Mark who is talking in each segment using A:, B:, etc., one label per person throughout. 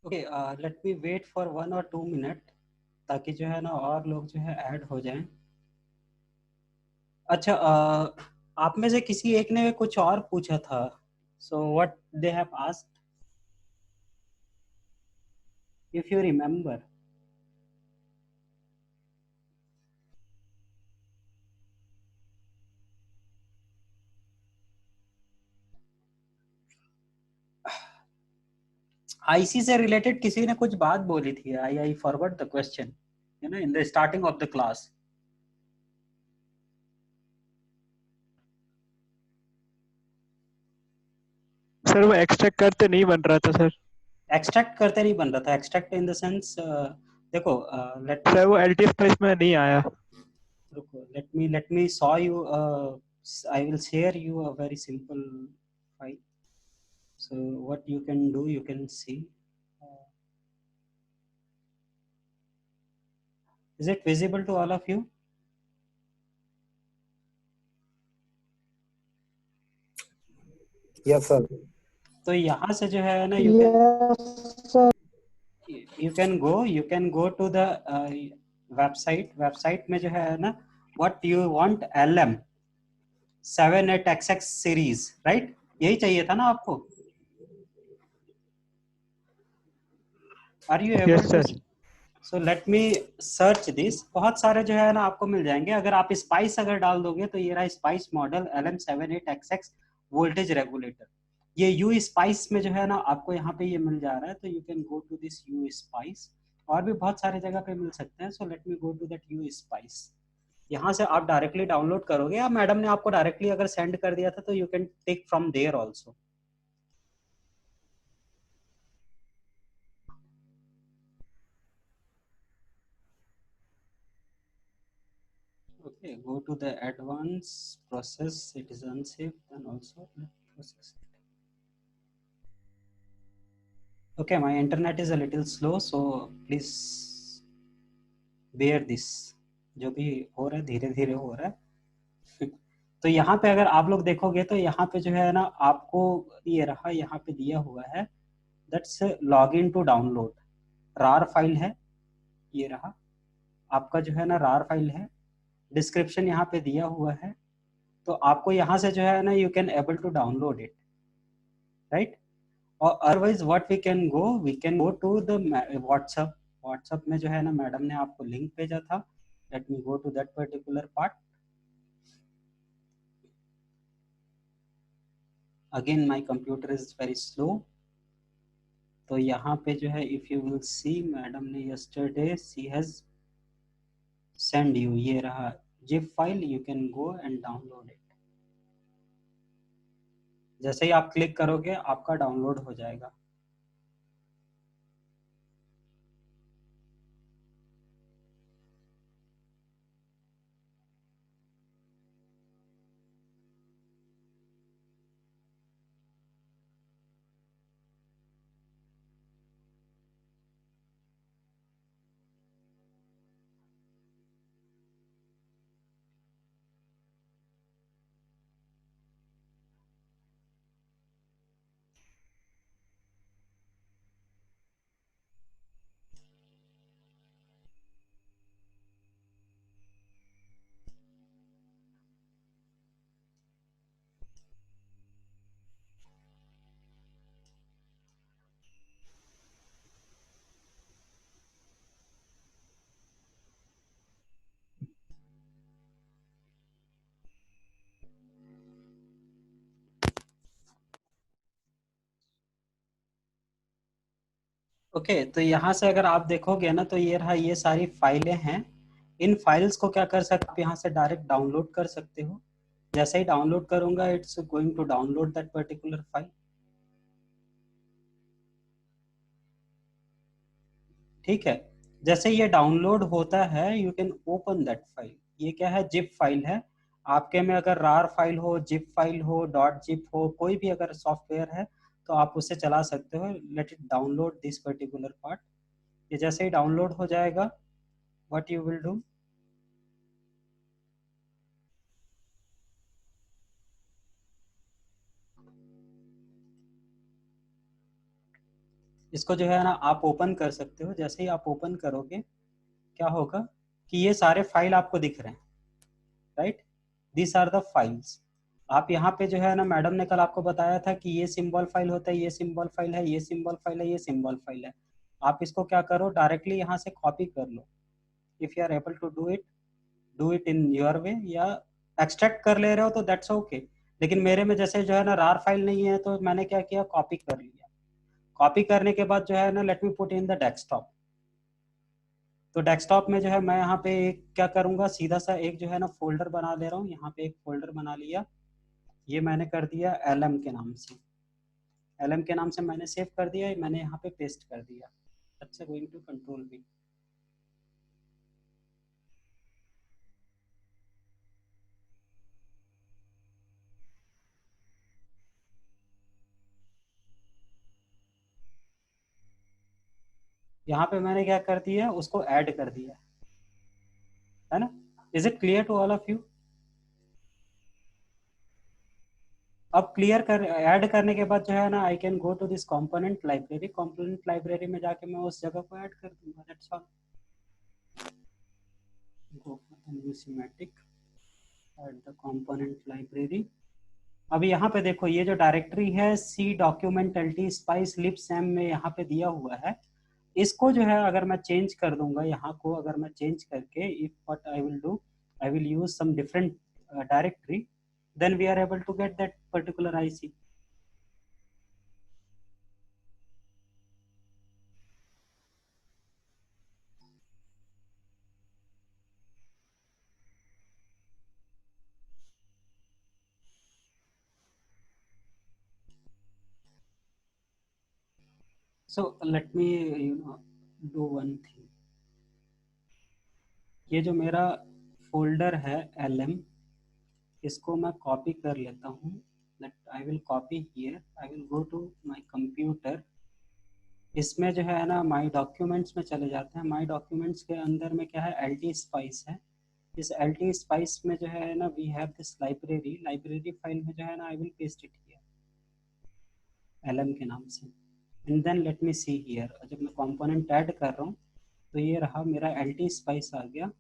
A: Okay, let me wait for 1 or 2 minute, ताकि जो है ना और लोग जो है ऐड हो जाएं। अच्छा, आप में से किसी एक ने कुछ और पूछा था, so what they have asked, if you remember. IC से रिलेटेड किसी ने कुछ बात बोली थी, I forward the question, you know, in the starting of the class.
B: Sir वो एक्सट्रैक्ट करते नहीं बन रहा था सर।
A: एक्सट्रैक्ट करते नहीं बन रहा था, एक्सट्रैक्ट इन द सेंस, देखो, लेट मी,
B: सर वो एलटीएफ स्पेस में नहीं आया।
A: रुको, let me show you, I will share you a very simple file. So what you can do, you can see, uh, is it visible to all of you?
C: Yes, sir.
A: तो यहाँ से जो है ना, you can go to the website में जो है ना, what you want, LM 78XX series, right? यही चाहिए था ना आपको? Are you able
B: yes
A: to?
B: Sir.
A: So let me search this, बहुत सारे जो है ना आपको मिल जाएंगे। अगर आप स्पाइस अगर डाल दोगे तो ये रहा spice model LM78XX voltage regulator. ये यू स्पाइस में जो है ना आपको यहाँ पे ये मिल जा रहा है, तो you can go to this you spice. और भी बहुत सारे जगह पे मिल सकते हैं, so let me go to that you spice. यहाँ से आप डायरेक्टली डाउनलोड करोगे, या मैडम ने आपको डायरेक्टली अगर सेंड कर दिया था तो you can take from there also. Okay, go to the advanced process, it is unsafe, and also process. Okay, my internet is a little slow, so please bear this। जो भी हो रहा है धीरे धीरे हो रहा है। तो यहाँ पे अगर आप लोग देखोगे तो यहाँ पे जो है ना आपको ये रहा, यहाँ पे दिया हुआ है, that's log in to download RAR file है। ये रहा आपका जो है ना रार फाइल है, डिस्क्रिप्शन यहाँ पे दिया हुआ है। तो आपको यहाँ से जो है ना you can able to download it, right? और otherwise what we can go to the WhatsApp. WhatsApp में जो है ना मैडम ने आपको लिंक भेजा था, let me go to that particular part. Again my computer is very slow. तो यहाँ पे जो है if you will see, madam ने yesterday she has send you, ये रहा zip file, you can go and download it. जैसे ही आप क्लिक करोगे आपका डाउनलोड हो जाएगा। ओके, तो यहाँ से अगर आप देखोगे ना तो ये रहा, ये सारी फाइलें हैं। इन फाइल्स को क्या कर सकते, आप यहाँ से डायरेक्ट डाउनलोड कर सकते हो। जैसे ही डाउनलोड करूंगा, it's going to download that particular file. ठीक है, जैसे ये डाउनलोड होता है you can open that file. ये क्या है, जिप फाइल है। आपके में अगर रार फाइल हो, जिप फाइल हो, डॉट जिप हो, कोई भी अगर सॉफ्टवेयर है तो आप उसे चला सकते हो। Let it download this particular part. ये जैसे ही डाउनलोड हो जाएगा, व्हाट यू विल डू, इसको जो है ना आप ओपन कर सकते हो। जैसे ही आप ओपन करोगे, क्या होगा कि ये सारे फाइल आपको दिख रहे हैं, right. This are the files. आप यहाँ पे जो है ना, मैडम ने कल आपको बताया था कि ये सिंबल फाइल होता है, ये सिंबल फाइल है, ये सिंबल फाइल है, ये सिंबल फाइल है। आप इसको क्या करो, डायरेक्टली यहाँ से कॉपी कर लो। If you are able to do it in your way, या एक्सट्रैक्ट कर ले रहे हो तो दैट्स ओके। लेकिन मेरे में जैसे जो है ना रार फाइल नहीं है, तो मैंने क्या किया, कॉपी कर लिया। कॉपी करने के बाद जो है ना, let me put in the desktop. तो डेस्कटॉप में जो है मैं यहाँ पे एक क्या करूंगा, सीधा सा एक जो है ना फोल्डर बना ले रहा हूँ। यहाँ पे एक फोल्डर बना लिया, ये मैंने कर दिया एलएम के नाम से। एलएम के नाम से मैंने सेव कर दिया, मैंने यहाँ पे पेस्ट कर दिया। अच्छा, गोइंग टू कंट्रोल भी। यहाँ पे मैंने क्या कर दिया, उसको ऐड कर दिया, है ना। Is it clear to all of you. अब क्लियर कर ऐड करने के बाद जो है ना, I can go to this component library. Component library में जाके मैं उस जगह को ऐड कर दूंगा, that's all. Go for the new semantic, add the component library. अब यहाँ पे देखो, ये जो डायरेक्टरी है सी डॉक्यूमेंट एल्टी स्पाइस लिपसैम में यहाँ पे दिया हुआ है। इसको जो है अगर मैं चेंज कर दूंगा, यहाँ को अगर मैं चेंज करके, if what I will do, I will use some different directory, then we are able to get that particular IC. So let me you know do one thing. ये जो मेरा फोल्डर है एलएम, इसको मैं copy कर लेता हूँ। That I will copy here, I will go to my computer. इसमें जो है ना माई डॉक्यूमेंट्स में चले जाते हैं। माई डॉक्यूमेंट्स के अंदर में क्या है, एल टी स्पाइस है। इस एल टी स्पाइस में जो है ना, we have this library. Library file में जो है ना, I will paste it here LM के नाम से। And then let me see here, जब मैं कंपोनेंट ऐड कर रहा हूँ तो ये रहा मेरा एल टी स्पाइस आ गया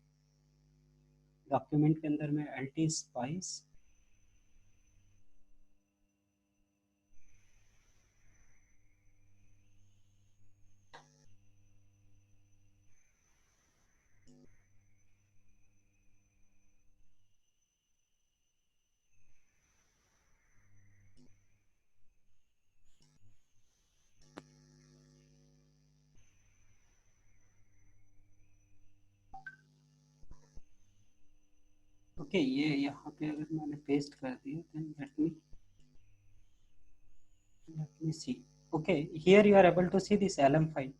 A: डॉक्यूमेंट के अंदर में, एल टी स्पाइस। ओके, ये यहाँ पे अगर मैंने पेस्ट कर दिया, then let me see. Okay, here you are able to see this lm file.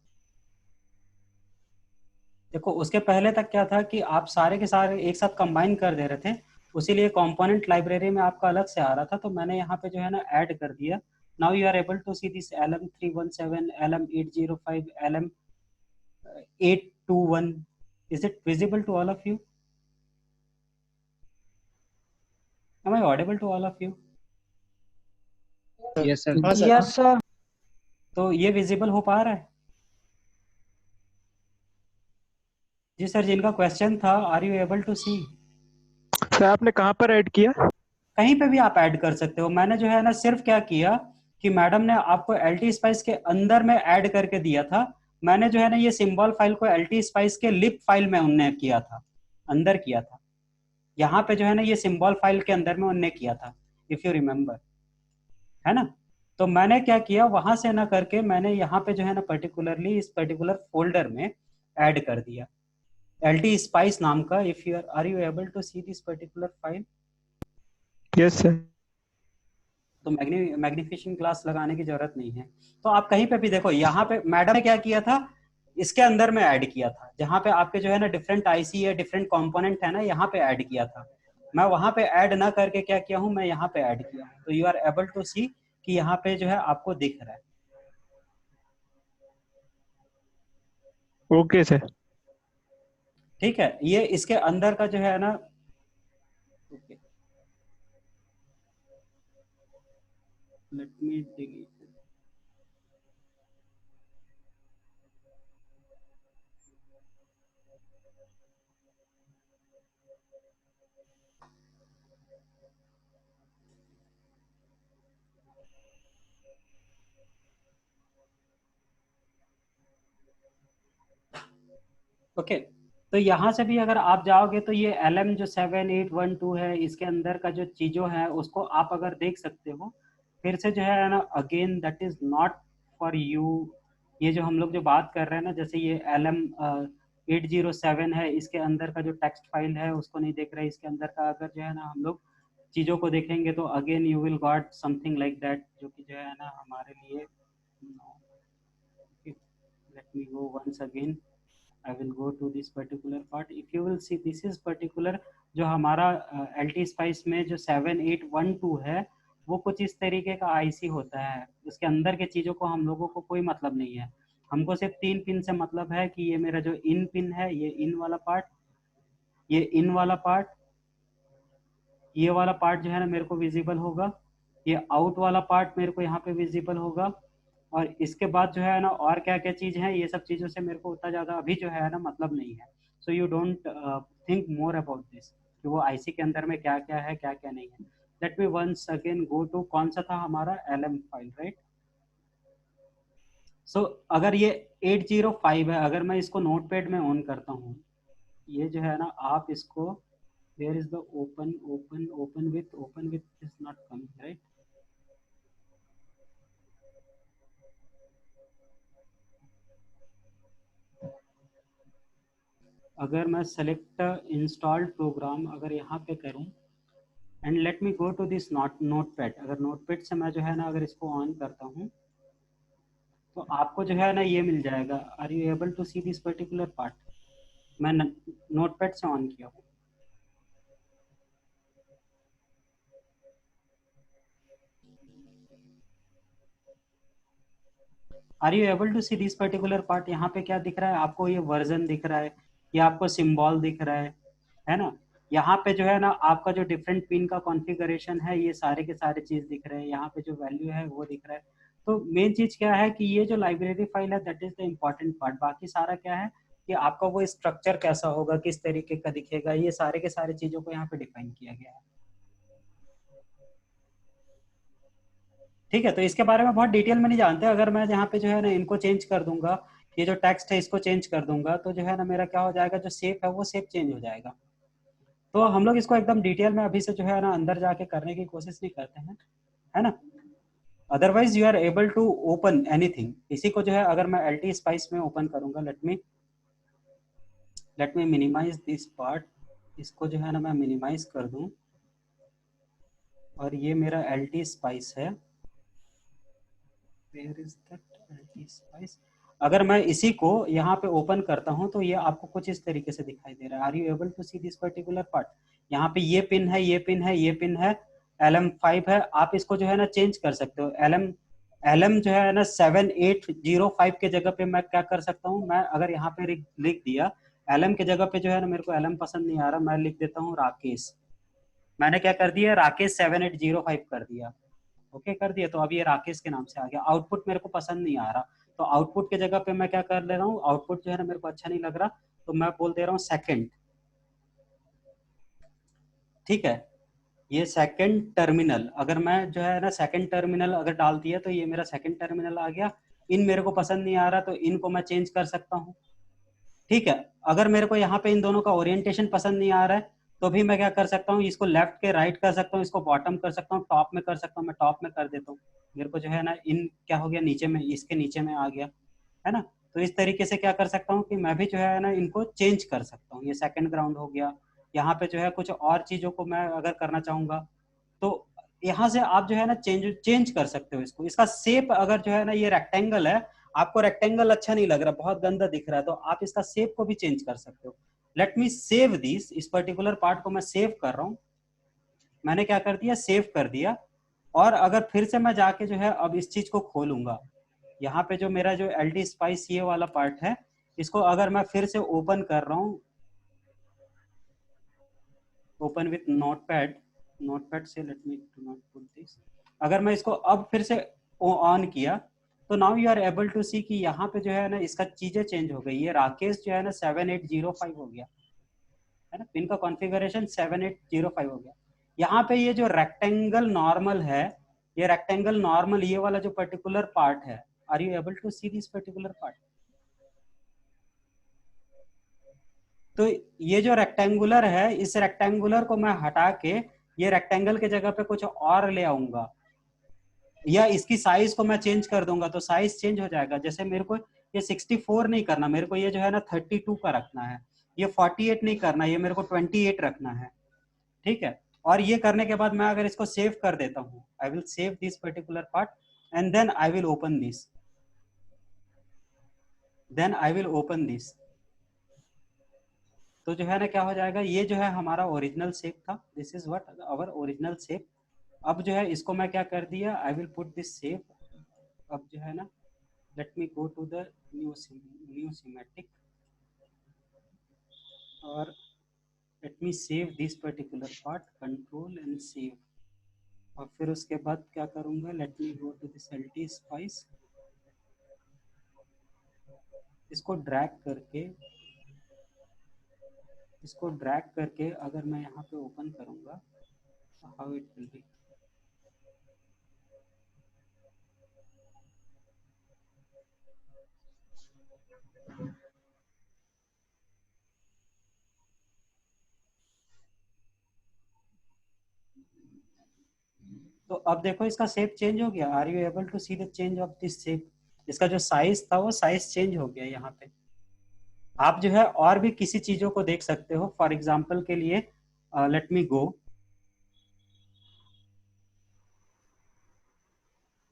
A: देखो, उसके पहले तक क्या था कि आप सारे के सारे एक साथ कंबाइन कर दे रहे थे, उसीलिए कंपोनेंट लाइब्रेरी में आपका अलग से आ रहा था। तो मैंने यहाँ पे जो है ना ऐड कर दिया। Now you are able to see this LM317, LM805, LM821। Is it visible to all of you? Am I audible to all of you?
C: Yes sir.
B: हाँ सर।
D: Yes sir.
A: तो ये विजिबल हो पा रहा है? जी सर, जिनका question था, are you able to see?
B: Sir आपने कहाँ पर ऐड किया?
A: कहीं पे भी आप ऐड कर सकते हो। मैंने जो है ना सिर्फ क्या किया कि मैडम ने आपको एलटी स्पाइस के अंदर में ऐड करके दिया था। मैंने जो है ना ये सिंबल फाइल को एलटी स्पाइस के लिप फाइल में उनने किया था, अंदर किया था। यहाँ पे जो है ना ये सिंबल फाइल के अंदर में उनने किया था, इफ यू रिमेम्बर, है ना। तो मैंने क्या किया, वहां से ना करके मैंने यहाँ पे जो है ना पर्टिकुलरली इस पर्टिकुलर फोल्डर में ऐड कर दिया, LT स्पाइस नाम का। If you are you able to see this particular file?
B: Yes sir.
A: तो मैग्निफिकेशन ग्लास लगाने की जरूरत नहीं है। तो आप कहीं पे भी देखो, यहाँ पे मैडम ने क्या किया था, इसके अंदर में ऐड किया था, जहाँ पे आपके जो है ना डिफरेंट आईसी है, डिफरेंट कंपोनेंट है ना, यहाँ पे ऐड किया था। मैं वहां पे ऐड ना करके क्या किया हूँ, मैं यहाँ पे ऐड किया हूँ। तो you are able to see कि यहाँ पे जो है आपको दिख रहा है।
B: Okay sir.
A: ठीक है, ये इसके अंदर का जो है ना, लेट मी डिलीट। ओके, तो यहाँ से भी अगर आप जाओगे तो ये LM जो 7812 है, इसके अंदर का जो चीजों है उसको आप अगर देख सकते हो। फिर से जो है ना, again that is not for you. ये जो हम लोग जो बात कर रहे हैं ना, जैसे ये LM 807 है, इसके अंदर का जो टेक्स्ट फाइल है उसको नहीं देख रहे। इसके अंदर का अगर जो है ना हम लोग चीजों को देखेंगे तो again you will got something like that, जो कि जो है ना हमारे लिए, let me go once again. I will go to this particular part. If you will see, this is particular जो हमारा LT स्पाइस में जो 7812 है, वो कुछ इस तरीके का आईसी होता है। उसके अंदर के चीज़ों को हम लोगों को कोई मतलब नहीं है। हमको सिर्फ 3 पिन से मतलब है कि ये मेरा जो इन पिन है, ये इन वाला पार्ट, ये इन वाला पार्ट, ये वाला पार्ट जो है ना मेरे को विजिबल होगा, ये आउट वाला पार्ट मेरे को यहाँ पे विजिबल होगा। और इसके बाद जो है ना और क्या क्या चीज है, ये सब चीजों से मेरे को उतना ज्यादा अभी जो है ना मतलब नहीं है। So you don't think more about this कि वो आईसी के अंदर में क्या क्या है, क्या क्या नहीं है। Let me once again go to, कौन सा था हमारा, LM फाइल, राइट। सो अगर ये 805 है, अगर मैं इसको नोटपैड में ऑन करता हूँ, ये जो है ना आप इसको, there is the open open open with is not coming, right. अगर मैं सेलेक्ट इंस्टॉल्ड प्रोग्राम अगर यहाँ पे करूँ, and let me go to this notepad, अगर नोटपैड से मैं जो है ना अगर इसको ऑन करता हूँ, तो आपको जो है ना ये मिल जाएगा। Are you able to see this particular part? मैं नोटपैड से ऑन किया हूँ। Are you able to see this particular part? यहाँ पे क्या दिख रहा है आपको, ये वर्जन दिख रहा है, ये आपको सिंबल दिख रहा है ना। यहाँ पे जो है ना आपका जो डिफरेंट पिन का कॉन्फ़िगरेशन है, ये सारे के सारे चीज दिख रहे हैं। यहाँ पे जो वैल्यू है वो दिख रहा है। तो मेन चीज क्या है कि ये जो लाइब्रेरी फाइल है, that is the important part. बाकी सारा क्या है कि आपका वो स्ट्रक्चर कैसा होगा, किस तरीके का दिखेगा, ये सारे के सारे चीजों को यहाँ पे डिफाइन किया गया है। ठीक है, तो इसके बारे में बहुत डिटेल में नहीं जानते। अगर मैं यहाँ पे जो है ना इनको चेंज कर दूंगा, ये जो टेक्स्ट है इसको चेंज कर दूंगा, तो जो है ना मेरा क्या हो जाएगा, जो शेप है वो शेप चेंज हो जाएगा। तो हम लोग इसको एकदम डिटेल में अभी से जो है ना अंदर जाके करने की कोशिश नहीं करते हैं, है ना। Otherwise you are able to open anything. इसी को जो है अगर मैं LT स्पाइस में ओपन करूंगा, let me minimize this part. इसको जो है ना मैं मिनिमाइज कर दूं, और ये मेरा LT स्पाइस है। Where is that LT spice? अगर मैं इसी को यहाँ पे ओपन करता हूँ तो ये आपको कुछ इस तरीके से दिखाई दे रहा है। Are you able to see this particular part? यहाँ पे ये पिन है, ये पिन है, ये पिन है, LM5 है। आप इसको जो है ना चेंज कर सकते हो। LM जो है ना 7805 के जगह पे मैं क्या कर सकता हूँ, मैं अगर यहाँ पे लिख दिया LM के जगह पे, जो है ना मेरे को LM पसंद नहीं आ रहा, मैं लिख देता हूँ राकेश। मैंने क्या कर दिया, राकेश 7805 कर दिया। ओके कर दिया, तो अब ये राकेश के नाम से आ गया। आउटपुट मेरे को पसंद नहीं आ रहा, तो आउटपुट के जगह पे मैं क्या कर ले रहा हूँ, आउटपुट जो है ना मेरे को अच्छा नहीं लग रहा, तो मैं बोल दे रहा हूँ सेकंड। ठीक है, ये सेकंड टर्मिनल, अगर मैं जो है ना सेकंड टर्मिनल अगर डाल दिया तो ये मेरा सेकंड टर्मिनल आ गया। इन मेरे को पसंद नहीं आ रहा, तो इनको मैं चेंज कर सकता हूँ। ठीक है, अगर मेरे को यहाँ पे इन दोनों का ओरिएंटेशन पसंद नहीं आ रहा है, तो भी मैं क्या कर सकता हूँ, इसको लेफ्ट के राइट कर सकता हूँ, इसको बॉटम कर सकता हूँ, टॉप में कर सकता हूँ, मैं टॉप में कर देता हूँ। मेरे को जो है ना इन क्या हो गया, नीचे में, इसके नीचे में आ गया, है ना। तो इस तरीके से क्या कर सकता हूँ कि मैं भी जो है ना इनको चेंज कर सकता हूँ। ये सेकंड ग्राउंड हो गया। यहाँ पे जो है कुछ और चीजों को मैं अगर करना चाहूंगा तो यहाँ से आप जो है ना चेंज चेंज कर सकते हो इसको। इसका शेप अगर जो है ना ये रेक्टेंगल है, आपको रेक्टेंगल अच्छा नहीं लग रहा, बहुत गंदा दिख रहा है, तो आप इसका शेप को भी चेंज कर सकते हो। लेट मी सेव दिस, इस पर्टिकुलर पार्ट को मैं सेव कर रहा हूँ। मैंने क्या कर दिया, सेव कर दिया। और अगर फिर से मैं जाके जो है अब इस चीज को खोलूंगा, यहाँ पे जो मेरा जो एल टी स्पाइस ये वाला पार्ट है, इसको अगर मैं फिर से ओपन कर रहा हूँ, ओपन विथ नोटपैड, नोटपैड से let me not put this. अगर मैं इसको अब फिर से ऑन किया तो now you are able to see कि यहाँ पे जो है ना इसका चीजें चेंज हो गई। ये राकेश जो है ना 7805 हो गया, है ना, पिन का कॉन्फ़िगरेशन 7805 हो गया। यहाँ पे ये जो रेक्टेंगल नॉर्मल है, ये रेक्टेंगल नॉर्मल ये वाला जो पर्टिकुलर पार्ट है, are you able to see this particular part? तो ये जो रेक्टेंगुलर है, इस रेक्टेंगुलर को मैं हटा के ये रेक्टेंगल के जगह पे कुछ और ले आऊंगा, या इसकी साइज को मैं चेंज कर दूंगा तो साइज चेंज हो जाएगा। जैसे मेरे को ये 64 नहीं करना, मेरे को ये जो है ना 32 का रखना है। ये 48 नहीं करना, ये मेरे को 28 रखना है। ठीक है। और ये करने के बाद मैं अगर इसको सेव कर देता हूँ, I will save this particular part and then I will open this, then I will open this. तो जो है ना क्या हो जाएगा, ये जो है हमारा ओरिजिनल शेप था, this is what our original shape. अब जो है इसको मैं क्या कर दिया, I will put this shape. अब जो है ना let me go to the new schematic और let me save this particular part, control and save. और फिर उसके बाद क्या करूंगा, let me go to this LT spice, इसको ड्रैग करके, इसको ड्रैग करके अगर मैं यहाँ पे ओपन करूंगा तो हाउ इट विल बी। तो अब देखो इसका शेप चेंज हो गया, are you able to see the change of this shape? इसका जो साइज था वो साइज चेंज हो गया यहाँ पे। आप जो है और भी किसी चीजों को देख सकते हो, फॉर एग्जाम्पल के लिए let me go,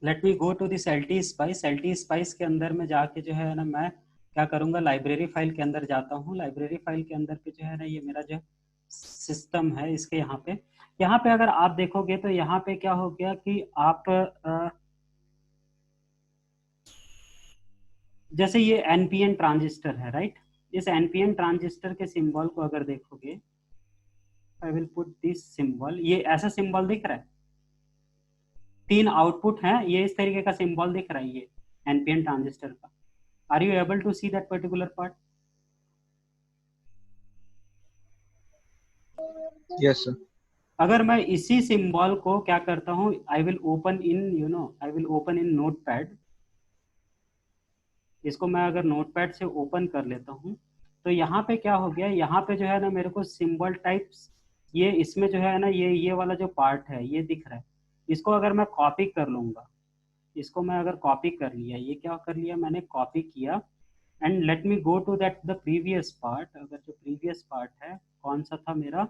A: let me go to this LT spice. LT spice के अंदर में जाके जो है ना मैं क्या करूंगा, लाइब्रेरी फाइल के अंदर जाता हूँ। लाइब्रेरी फाइल के अंदर पे जो है ना ये मेरा जो सिस्टम है, इसके यहाँ पे अगर आप देखोगे तो यहाँ पे क्या हो गया कि आप जैसे ये एनपीएन ट्रांजिस्टर है, राइट। इस एनपीएन ट्रांजिस्टर के सिंबल को अगर देखोगे, आई विल पुट दिस सिंबल, ये ऐसा सिंबल दिख रहा है, 3 आउटपुट हैं, ये इस तरीके का सिंबल दिख रहा है ये एनपीएन ट्रांजिस्टर का। Are you able to see that particular part?
B: Yes, sir.
A: अगर मैं इसी सिंबल को क्या करता हूँ, I will open in I will open in notepad, इसको मैं अगर नोटपैड से ओपन कर लेता हूँ तो यहाँ पे क्या हो गया, यहाँ पे जो है ना मेरे को सिंबल टाइप्स, ये इसमें जो है ना ये वाला जो पार्ट है ये दिख रहा है। इसको अगर मैं कॉपी कर लूंगा, इसको मैं अगर कॉपी कर लिया, ये क्या कर लिया मैंने, कॉपी किया, and let me go to that the previous part. अगर जो प्रीवियस पार्ट है कौन सा था मेरा,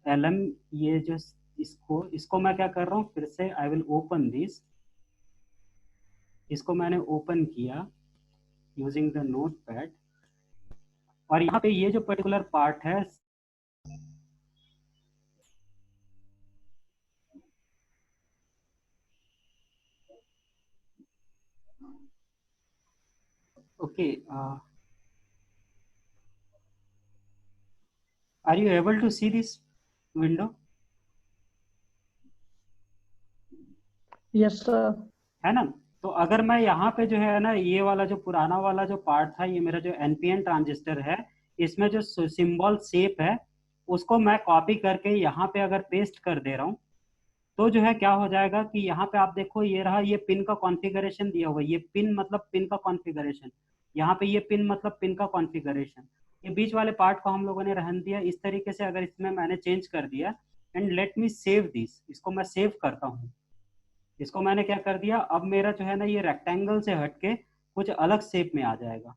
A: एलएम, ये जो इसको इसको मैं क्या कर रहा हूँ, फिर से आई विल ओपन दिस, इसको मैंने ओपन किया यूजिंग द नोट पैड। और यहाँ पे ये जो पर्टिकुलर पार्ट है, okay, are you able to see this window?
B: Yes, sir.
A: है ना। तो अगर मैं यहाँ पे जो है ना ये वाला जो पुराना वाला जो पार्ट था, ये मेरा जो एनपीएन ट्रांजिस्टर है, इसमें जो सिंबल शेप है उसको मैं कॉपी करके यहाँ पे अगर पेस्ट कर दे रहा हूँ तो जो है क्या हो जाएगा कि यहाँ पे आप देखो ये रहा, ये पिन का कॉन्फ़िगरेशन दिया हुआ है, ये पिन मतलब पिन का कॉन्फ़िगरेशन, यहाँ पे ये पिन मतलब पिन का कॉन्फ़िगरेशन। ये बीच वाले पार्ट को हम लोगों ने रहने दिया। इस तरीके से अगर इसमें मैंने चेंज कर दिया, and let me save this, इसको मैं सेव करता हूँ। इसको मैंने क्या कर दिया, अब मेरा जो है ना ये रेक्टेंगल से हटके कुछ अलग शेप में आ जाएगा।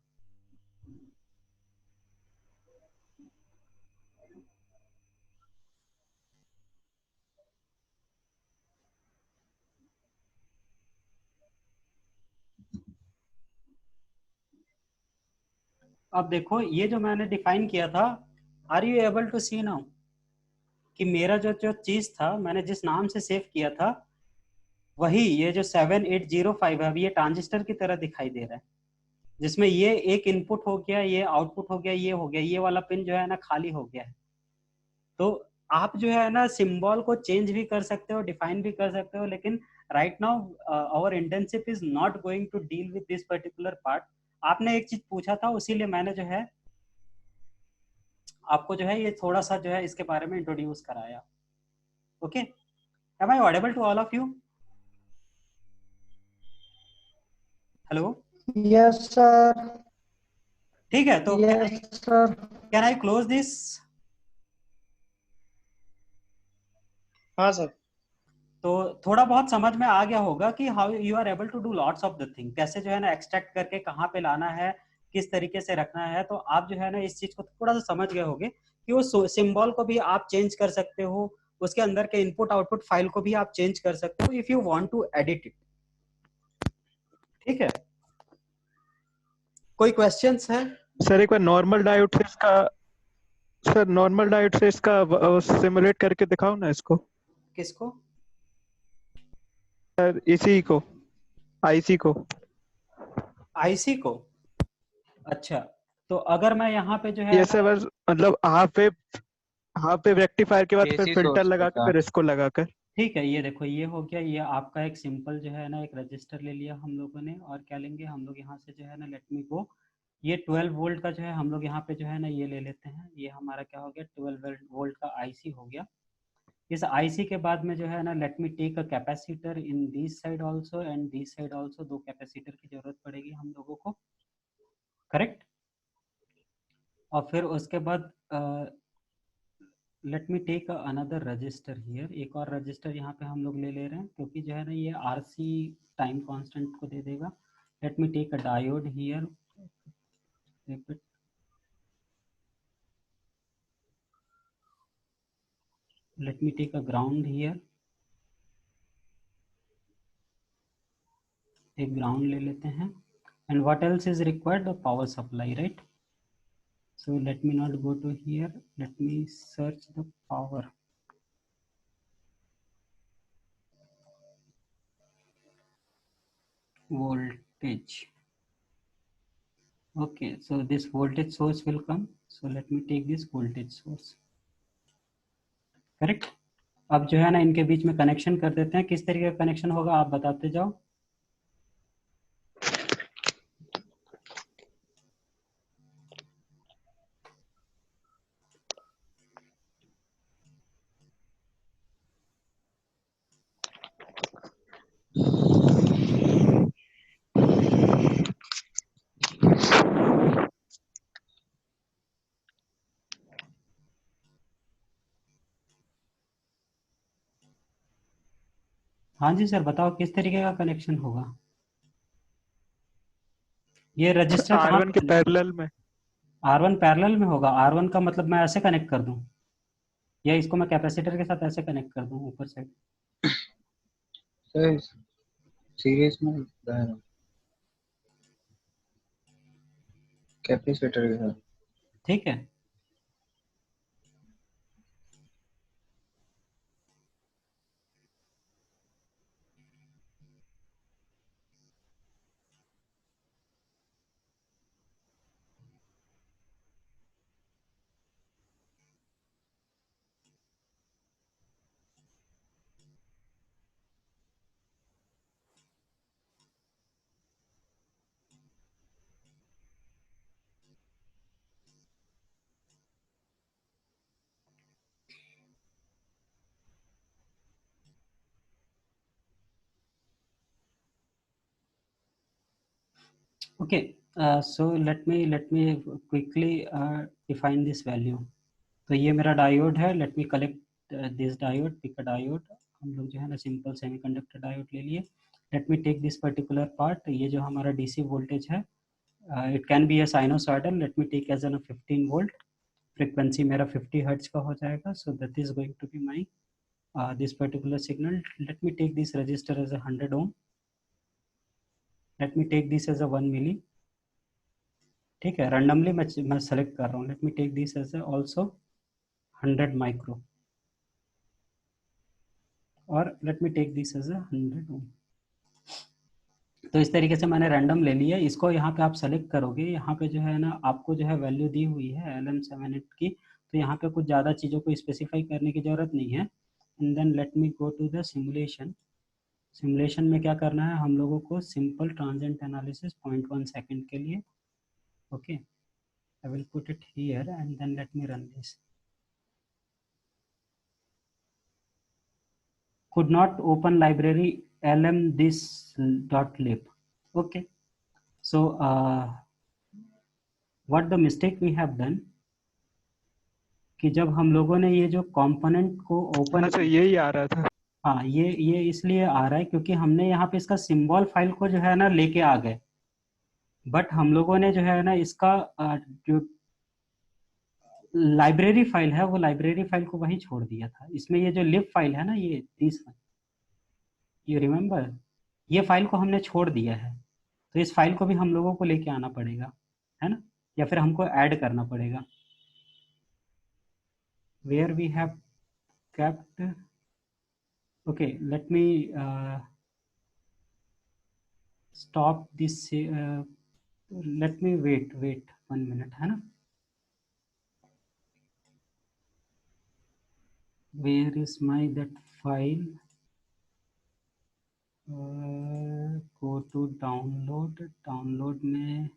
A: अब देखो ये जो मैंने डिफाइन किया था, are you able to see now कि मेरा जो जो चीज था, मैंने जिस नाम से सेव किया था, वही ये जो 7805 है, अभी ये ट्रांजिस्टर की तरह दिखाई दे रहा है, जिसमें ये एक इनपुट हो गया, ये आउटपुट हो गया, ये हो गया, ये वाला पिन जो है ना खाली हो गया है। तो आप जो है ना सिंबल को चेंज भी कर सकते हो, डिफाइन भी कर सकते हो, लेकिन right now our internship is not going to deal with this particular part. आपने एक चीज पूछा था, उसीलिए मैंने जो है आपको जो है ये थोड़ा सा जो है इसके बारे में इंट्रोड्यूस कराया। Okay, am I audible to all of you? Hello?
B: Yes, sir.
A: ठीक है, तो
B: Yes, sir.
A: Can I close this?
C: हाँ सर।
A: तो थोड़ा बहुत समझ में आ गया होगा कि how you are able to do lots of the thing, कैसे जो है ना एक्सट्रैक्ट करके कहाँ पे लाना है, किस तरीके से रखना है। तो आप जो है ना इस चीज को थोड़ा सा समझ गए होंगे कि वो सिंबल को भी आप चेंज कर सकते हो, उसके अंदर के इनपुट आउटपुट फाइल को भी आप चेंज कर सकते हो if you want to edit it. ठीक है, कोई क्वेश्चंस है?
D: सर एक बार नॉर्मल डायोड से इसका, सर नॉर्मल डायोड से इसका सिमुलेट करके दिखाओ ना इसको।
A: किसको?
D: सर इसी को, आईसी को।
A: आईसी को? अच्छा, तो अगर मैं यहाँ पे जो है
D: ये सर बस मतलब हाफ वेव रेक्टिफायर के बाद फिर
B: AC
D: फिल्टर
B: source
D: लगा के
B: का।
D: फिर इसको लगाकर।
A: ठीक है, ये देखो ये हो गया, ये आपका एक सिंपल जो है ना एक रजिस्टर ले लिया हम लोगों ने, और क्या लेंगे हम लोग यहाँ से जो है ना, लेट मी गो, ये 12 वोल्ट का जो है हम लोग यहाँ पे जो है ना ये ले लेते हैं। ये हमारा क्या हो गया, 12 वोल्ट का आईसी हो गया। इस आईसी के बाद में जो है ना let me take a capacitor in this side also and this side also, दो कैपेसिटर की जरूरत पड़ेगी हम लोगों को, करेक्ट। और फिर उसके बाद let me take another resistor here, एक और रजिस्टर यहाँ पे हम लोग ले ले रहे हैं, क्योंकि जो है ना ये आरसी टाइम कांस्टेंट को दे देगा। Let me take a diode here, let me take a ground here, एक ग्राउंड ले लेते हैं। And what else is required, the power supply, right. So let me not go to here, let me search the power. Voltage. Okay, so this voltage source will come. So let me take this voltage source. Correct? अब जो है ना इनके बीच में connection कर देते हैं, किस तरीके का कनेक्शन होगा आप बताते जाओ। हाँ जी सर, बताओ किस तरीके का कनेक्शन होगा। ये रजिस्टर कहाँ
D: R1 के
A: पे?
D: पैरेलल में।
A: R1 पैरेलल में होगा। R1 का मतलब मैं ऐसे कनेक्ट कर दूं, या इसको मैं कैपेसिटर के साथ ऐसे कनेक्ट कर दूं ऊपर से?
B: सर सीरीज में कैपेसिटर के साथ।
A: ठीक है, okay. So let me quickly define this value. तो ये मेरा डायोड है, let me collect this diode, pick a diode, हम लोग जो है ना सिंपल सेमीकंडक्टर डायोड ले लिए। Let me take this particular part, ये जो हमारा डीसी वोल्टेज है, it can be a sinusoidal, let me take as an 15 volt, frequency मेरा 50 हर्ट्ज का हो जाएगा। So that is going to be my this particular signal. Let me take this resistor as a 100 ohm, let me take this as a 1 milli, ठीक है, randomly मैं select कर रहा हूँ, let me take this as a also 100 micro, और let me take this as a 100 ohm। तो इस तरीके से मैंने रैंडम ले लिया। इसको यहाँ पे आप सेलेक्ट करोगे, यहाँ पे जो है ना आपको जो है वैल्यू दी हुई है LM78 की, तो यहाँ पे कुछ ज़्यादा चीज़ों को स्पेसिफाई करने की ज़रूरत नहीं है। And then let me go to the simulation. Simulation में क्या करना है हम लोगों को, सिंपल ट्रांजिएंट एनालिसिस 0.1 सेकेंड के लिए, okay, I will put it here and then let me run this. could not open library lm this dot lib, okay, so what the mistake we have done कि जब हम लोगों ने ये जो component को ओपन,
D: अच्छा यही आ रहा था।
A: हाँ ये इसलिए आ रहा है क्योंकि हमने यहाँ पे इसका सिंबल फाइल को जो है ना लेके आ गए, बट हम लोगों ने जो है ना इसका जो लाइब्रेरी फाइल है वो लाइब्रेरी फाइल को वहीं छोड़ दिया था। इसमें ये जो लिब फाइल है ना, ये दिस वन, यू रिमेम्बर, ये फाइल को हमने छोड़ दिया है, तो इस फाइल को भी हम लोगों को लेके आना पड़ेगा, है ना, या फिर हमको ऐड करना पड़ेगा। Where we have kept, okay, let me stop this, let me wait 1 minute, है ना, where is my that file, go to download में,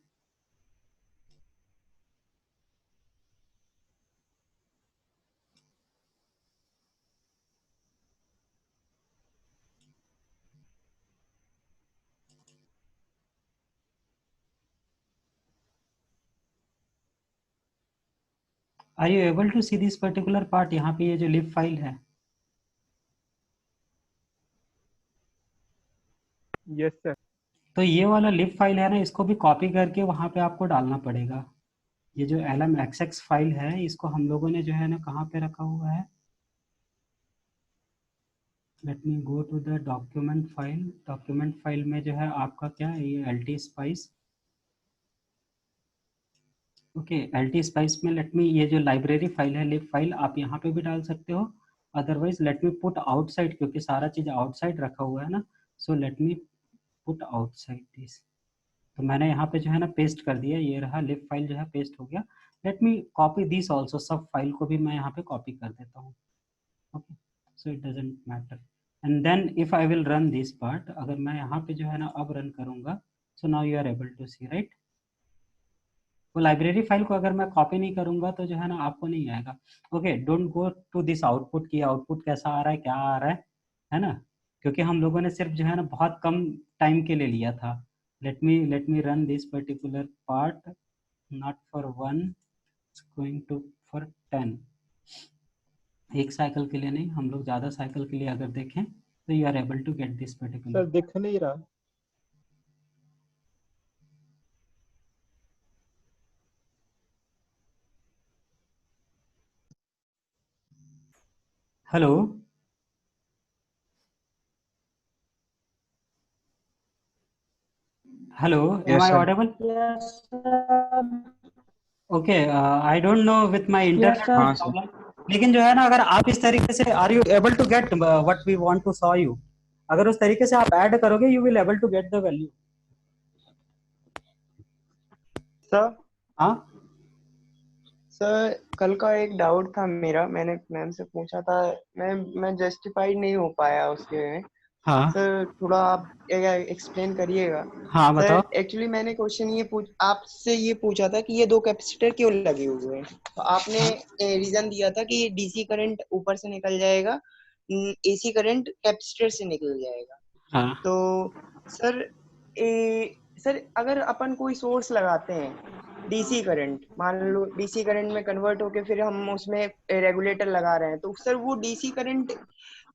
A: are you able to see this particular part, यहाँ पे ये जो लिब फाइल है,
D: yes sir.
A: तो ये वाला लिब फाइल है ना, इसको भी कॉपी करके वहाँ पे आपको डालना पड़ेगा। ये जो LMXX फाइल है, इसको हम लोगों ने जो है ना कहाँ पे रखा हुआ है, let me go to the document file. Document file में जो है आपका क्या है, ये LT spice, okay, LT spice में लेट मी, ये जो लाइब्रेरी फाइल है लिब फाइल, आप यहाँ पे भी डाल सकते हो, otherwise let me put outside, क्योंकि सारा चीज़ आउटसाइड रखा हुआ है ना, सो let me put outside this. तो मैंने यहाँ पे जो है ना पेस्ट कर दिया, ये रहा लिब फाइल जो है पेस्ट हो गया। Let me copy this also, सब फाइल को भी मैं यहाँ पे कॉपी कर देता हूँ, okay, so it doesn't matter. And then if I will run this part, अगर मैं यहाँ पे जो है ना अब रन करूँगा, so now you are able to see, right. वो लाइब्रेरी फाइल को अगर मैं कॉपी नहीं करूँगा तो जो है ना आपको नहीं आएगा। Okay, don't go to this output की आउटपुट कैसा आ रहा है, क्या आ रहा है ना, क्योंकि हम लोगों ने सिर्फ जो है ना बहुत कम टाइम के लिए लिया था। Let me run this particular part, not for 1, it's going to for 10, एक साइकिल के लिए नहीं, हम लोग ज़्यादा साइकिल के लिए अगर देखें तो you are able to get this particular.
D: Sir दिख नहीं रहा।
A: Hello, hello, am
B: Yes,
A: I
B: sir.
A: Audible?
B: Yes, sir.
A: Okay, I don't know with my
B: Yes,
A: internet
B: sir. हाँ सर।
A: प्रॉब्लम, लेकिन जो है ना अगर आप इस तरीके से, are you able to get what we want to show you, अगर उस तरीके से आप ऐड करोगे you will able to get the value.
C: Sir
A: हाँ,
C: सर कल का एक डाउट था मेरा, मैंने मैम से पूछा था, मैं जस्टिफाइड नहीं हो पाया उसके में।
A: हाँ,
C: सर थोड़ा आप एक्सप्लेन करिएगा।
A: हाँ,
C: सर
A: बताओ।
C: एक्चुअली मैंने क्वेश्चन आपसे ये पूछा था कि ये 2 कैपेसिटर क्यों लगे हुए हैं, तो आपने
A: हाँ,
C: रीजन दिया था कि डीसी करंट ऊपर से निकल जाएगा, एसी करंट कैपेसिटर से निकल जाएगा।
A: हाँ,
C: तो सर सर अगर अपन कोई सोर्स लगाते हैं डीसी करंट, मान लो डीसी करंट में कन्वर्ट होके फिर हम उसमें रेगुलेटर लगा रहे हैं, तो सर वो डीसी करंट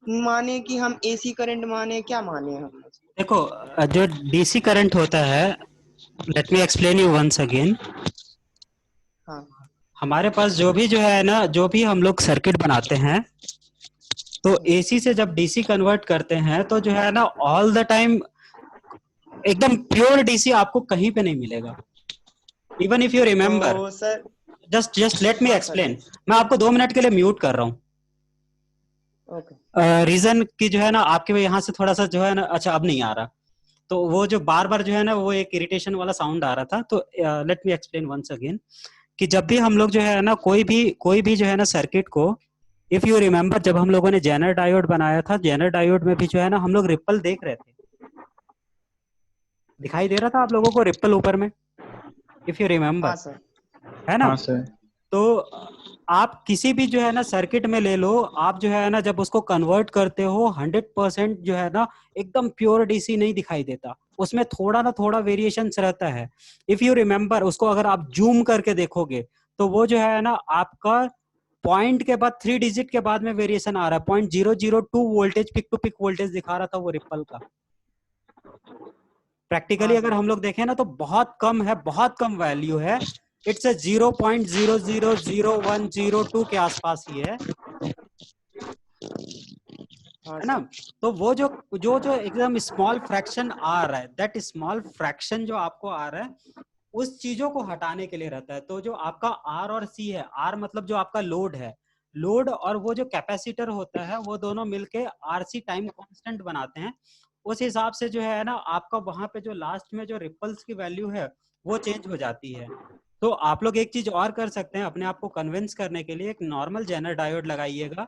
C: माने कि हम एसी करंट माने, क्या माने हम?
A: देखो जो डीसी करंट होता है, let me explain you once again.
C: हाँ
A: हमारे पास जो भी जो है ना, जो भी हम लोग सर्किट बनाते हैं, तो एसी से जब डीसी कन्वर्ट करते हैं तो जो है ना ऑल द टाइम एकदम प्योर डीसी आपको कहीं पे नहीं मिलेगा। इवन इफ यू रिमेम्बर,
C: तो सर
A: जस्ट लेट मी
C: हाँ सर
A: एक्सप्लेन। मैं आपको 2 मिनट के लिए म्यूट कर रहा हूँ।
C: ओके।
A: रीजन की जो है ना आपके यहाँ से थोड़ा सा जो है ना, अच्छा अब नहीं आ रहा, तो वो जो बार बार जो है ना वो एक इरिटेशन वाला साउंड आ रहा था। तो let me explain once again कि जब भी हम लोग जो है ना कोई भी जो है ना सर्किट को, इफ यू रिमेम्बर जब हम लोगों ने जेनर डायोड बनाया था, जेनर डायोड में भी जो है ना हम लोग रिपल देख रहे थे, दिखाई दे रहा था आप लोगों को रिपल ऊपर में, इफ यू रिमेम्बर,
C: हाँ सर।
A: है ना?
D: हाँ सर।
A: तो आप किसी भी जो है ना सर्किट में ले लो, आप जो है ना जब उसको कन्वर्ट करते हो 100% जो है ना एकदम प्योर डीसी नहीं दिखाई देता, उसमें थोड़ा ना थोड़ा वेरिएशंस रहता है। इफ यू रिमेम्बर, उसको अगर आप जूम करके देखोगे तो वो जो है ना आपका पॉइंट के बाद 3 डिजिट के बाद में वेरिएशन आ रहा है। 0.002 voltage peak to peak voltage दिखा रहा था वो रिपल का। प्रैक्टिकली
C: हाँ
A: अगर
C: सर।
A: हम लोग देखें ना तो बहुत कम है, बहुत कम वैल्यू है। इट्स अ 0.000102 के आसपास ही है
C: हाँ
A: ना?
C: सर।
A: तो वो जो जो जो एकदम स्मॉल फ्रैक्शन आ रहा है, दैट स्मॉल फ्रैक्शन जो आपको आ रहा है उस चीजों को हटाने के लिए रहता है। तो जो आपका आर और सी है, आर मतलब जो आपका लोड है, लोड और वो जो कैपेसिटर होता है, वो दोनों मिलके आरसी टाइम कांस्टेंट बनाते हैं। उस हिसाब से जो है ना आपका वहां पे जो लास्ट में जो रिपल्स की वैल्यू है वो चेंज हो जाती है। तो आप लोग एक चीज और कर सकते हैं अपने आप को कन्विंस करने के लिए, एक नॉर्मल जेनर डायोड लगाइएगा।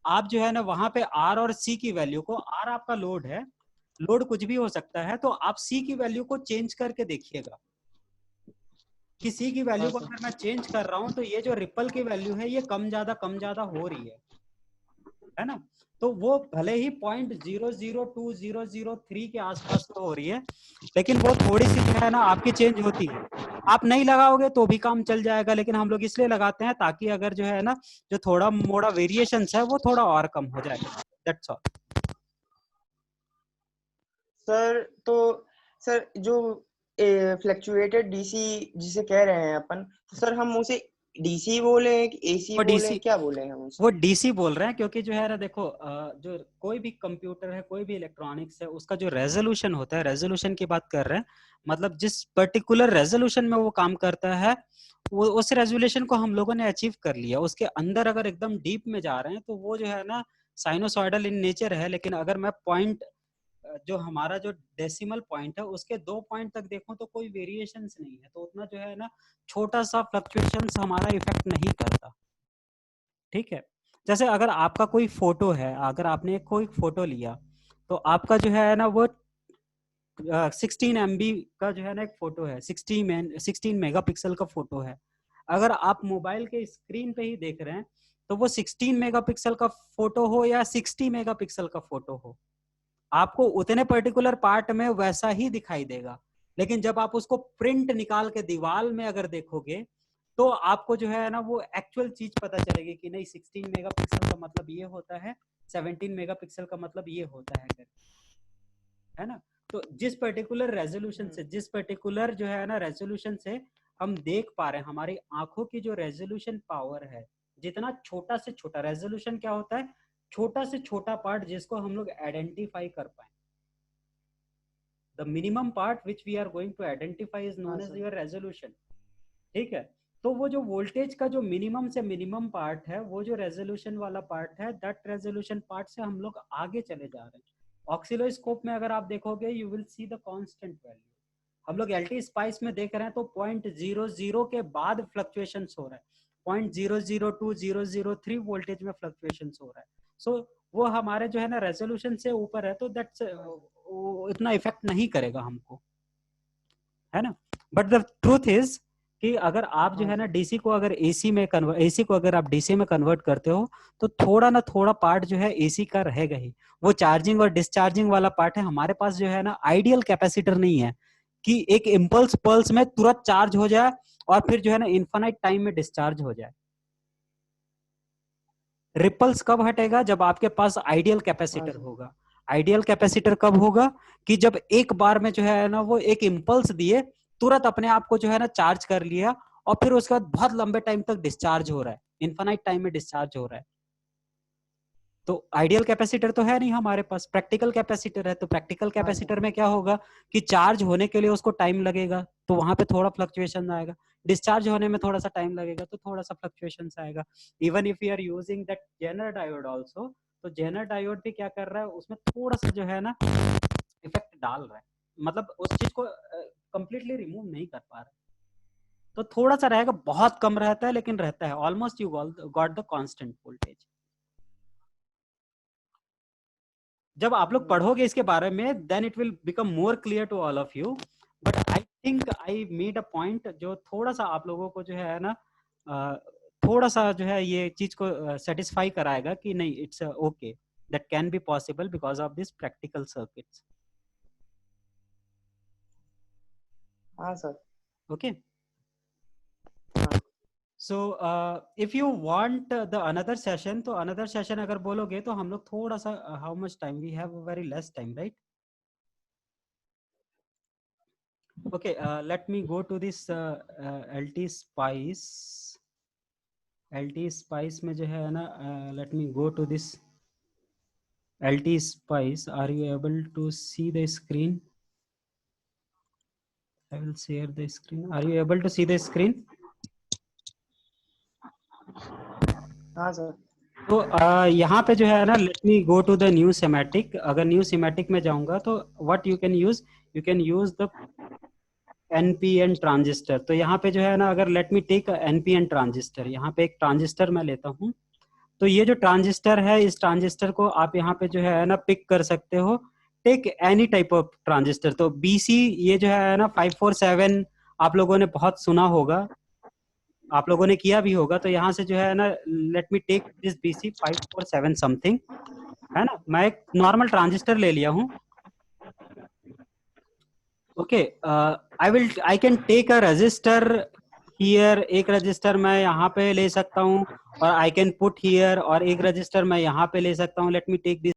A: आप जो है ना वहां पे आर और सी की वैल्यू को, आर आपका लोड है, लोड कुछ भी हो सकता है, तो आप सी की वैल्यू को चेंज करके देखिएगा कि सी की वैल्यू
C: हाँ
A: को
C: सर।
A: अगर मैं चेंज कर रहा हूं तो ये जो रिपल की वैल्यू है ये कम ज्यादा हो रही है ना? तो वो भले ही 0.002003 के आसपास तो हो रही है, लेकिन वो थोड़ी सी जो है ना आपकी चेंज होती है। आप नहीं लगाओगे तो भी काम चल जाएगा, लेकिन हम लोग इसलिए लगाते हैं ताकि अगर जो है ना जो थोड़ा मोड़ा वेरिएशन है वो थोड़ा और कम हो जाए। That's all.
C: सर तो सर जो फ्लक्चुएटेड डीसी जिसे कह रहे हैं अपन, तो सर हम उसे डीसी बोले कि एसी
A: वो
C: बोले,
A: डीसी
C: क्या बोले हम उसे?
A: वो डीसी बोल रहे हैं क्योंकि जो है ना देखो जो कोई भी कंप्यूटर है, कोई भी इलेक्ट्रॉनिक्स है, उसका जो रेजोल्यूशन होता है, रेजोल्यूशन की बात कर रहे हैं, मतलब जिस पर्टिकुलर रेजोल्यूशन में वो काम करता है, वो उस रेजोल्यूशन को हम लोगों ने अचीव कर लिया। उसके अंदर अगर एकदम डीप में जा रहे हैं तो वो जो है ना साइनोसॉइडल इन नेचर है। लेकिन अगर मैं पॉइंट, जो हमारा जो डेसिमल पॉइंट है उसके 2 पॉइंट तक देखो तो कोई वेरिएशंस नहीं है, तो उतना जो है ना छोटा सा फ्लक्चुएशंस हमारा इफेक्ट नहीं करता। ठीक है? जैसे अगर आपका कोई फोटो है, अगर आपने कोई फोटो लिया तो आपका जो है ना वो 16 MB का जो है ना एक फोटो है, 16 मेगापिक्सल का फोटो है। अगर आप मोबाइल के स्क्रीन पे ही देख रहे हैं तो वो 16 मेगापिक्सल का फोटो हो या 60 मेगापिक्सल का फोटो हो, आपको उतने पर्टिकुलर पार्ट में वैसा ही दिखाई देगा। लेकिन जब आप उसको प्रिंट निकाल के दीवार में अगर देखोगे तो आपको जो है ना वो एक्चुअल चीज पता चलेगी कि नहीं 16 मेगापिक्सल का मतलब ये होता है, 17 मेगापिक्सल का मतलब ये होता है ना? तो जिस पर्टिकुलर रेजोल्यूशन से, जिस पर्टिकुलर जो है ना रेजोल्यूशन से हम देख पा रहे हैं, हमारी आंखों की जो रेजोल्यूशन पावर है, जितना छोटा से छोटा रेजोल्यूशन क्या होता है, छोटा से छोटा पार्ट जिसको हम लोग आइडेंटिफाई कर पाए, the minimum part which we are going to identify is
C: हाँ
A: known as
C: sir.
A: Your resolution. ठीक है? तो वो जो वोल्टेज का जो मिनिमम से मिनिमम पार्ट है, वो जो रेजोल्यूशन वाला पार्ट है, दैट रेजोल्यूशन पार्ट से हम लोग आगे चले जा रहे हैं। ऑक्सिलोस्कोप में अगर आप देखोगे you will see the constant value. हम लोग एलटी स्पाइस में देख रहे हैं तो 0.00 के बाद फ्लक्चुएशन हो रहा है, 0.002003 वोल्टेज में फ्लक्चुएशन हो रहा है। सो वो हमारे जो है ना रेजोल्यूशन से ऊपर है, तो दैट्स इतना इफेक्ट नहीं करेगा हमको, है ना? बट द ट्रूथ इज कि अगर आप जो
C: हाँ
A: है ना
C: सर।
A: डीसी को अगर एसी को अगर आप डीसी में कन्वर्ट करते हो तो थोड़ा ना थोड़ा पार्ट जो है एसी का रहेगा ही। वो चार्जिंग और डिस्चार्जिंग वाला पार्ट है। हमारे पास जो है ना आइडियल कैपेसिटर नहीं है कि एक इम्पल्स पल्स में तुरंत चार्ज हो जाए और फिर जो है ना इन्फिनाइट टाइम में डिस्चार्ज हो जाए। रिपल्स कब हटेगा? जब आपके पास आइडियल कैपेसिटर होगा। आइडियल कैपेसिटर कब होगा? कि जब एक बार में जो है ना वो एक इम्पल्स दिए, तुरंत अपने आप को जो है ना चार्ज कर लिया और फिर उसके बाद बहुत लंबे टाइम तक डिस्चार्ज हो रहा है, इन्फिनाइट टाइम में डिस्चार्ज हो रहा है। तो आइडियल कैपेसिटर तो है नहीं हमारे पास, प्रैक्टिकल कैपेसिटर है। तो प्रैक्टिकल कैपेसिटर में क्या होगा कि चार्ज होने के लिए उसको टाइम लगेगा, तो वहां पे थोड़ा फ्लक्चुएशन आएगा। डिस्चार्ज होने में थोड़ा सा टाइम लगेगा, तो थोड़ा सा फ्लक्चुएशन आएगा। Even if you are using that zener diode also, तो जेनर डायोड भी क्या कर रहा है, उसमें थोड़ा सा जो है ना इफेक्ट डाल रहा है, मतलब उस चीज को कंप्लीटली रिमूव नहीं कर पा रहा। तो थोड़ा सा रहेगा, बहुत कम रहता है लेकिन रहता है। Almost you got the constant voltage. जब आप लोग पढ़ोगे इसके बारे में, then it will become more clear to all of you. But I think I made a point जो थोड़ा सा आप लोगों को जो है ना थोड़ा सा जो है ये चीज को सेटिस्फाई कराएगा कि नहीं, it's okay, that can be possible because of this practical circuits.
C: हाँ sir.
A: Okay, so if you want the another session, तो अनदर सेशन अगर बोलोगे तो हम लोग थोड़ा सा, how much time we have, very less time, right? Okay, let me go to this LT Spice. LT Spice में जो है ना, let me go to this LT Spice. Are you able to see the screen? I will share the screen. Are you able to see the screen?
C: हाँ sir.
A: तो यहाँ पे जो है ना, let me go to the new schematic. अगर new schematic में जाऊंगा तो what you can use the NPN transistor. तो यहाँ पे जो है ना, अगर let me take NPN transistor, यहाँ पे एक ट्रांजिस्टर मैं लेता हूँ। तो ये जो ट्रांजिस्टर है, इस ट्रांजिस्टर को आप यहाँ पे जो है ना पिक कर सकते हो, take any type of transistor. तो BC ये जो है ना 547 आप लोगों ने बहुत सुना होगा, आप लोगों ने किया भी होगा। तो यहाँ से जो है ना, let me take this BC 547 something, है ना। मैं एक नॉर्मल ट्रांजिस्टर ले लिया हूँ। Okay, I can take a resistor here, एक रजिस्टर मैं यहाँ पे ले सकता हूँ, और आई कैन पुट हियर, और एक रजिस्टर मैं यहाँ पे ले सकता हूँ। Late me take this